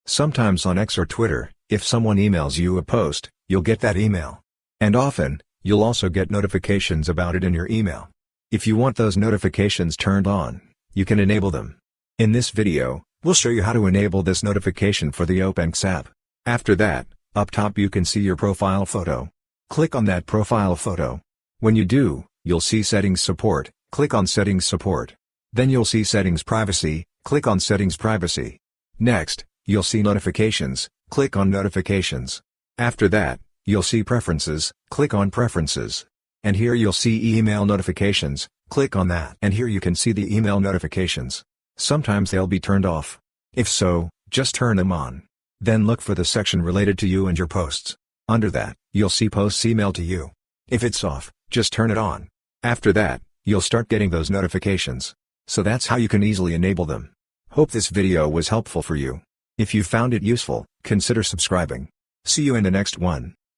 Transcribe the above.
Sometimes on X or Twitter, if someone emails you a post, you'll get that email. And often, you'll also get notifications about it in your email. If you want those notifications turned on, you can enable them. In this video, we'll show you how to enable this notification for the OpenX app. After that, up top you can see your profile photo. Click on that profile photo. When you do, you'll see Settings Support, click on Settings Support. Then you'll see Settings Privacy, click on Settings Privacy. Next, you'll see Notifications, click on Notifications. After that, you'll see Preferences, click on Preferences. And here you'll see Email Notifications, click on that. And here you can see the email notifications. Sometimes they'll be turned off. If so, just turn them on. Then look for the section related to you and your posts. Under that, you'll see Posts Emailed to You. If it's off, just turn it on. After that, you'll start getting those notifications. So that's how you can easily enable them. Hope this video was helpful for you. If you found it useful, consider subscribing. See you in the next one.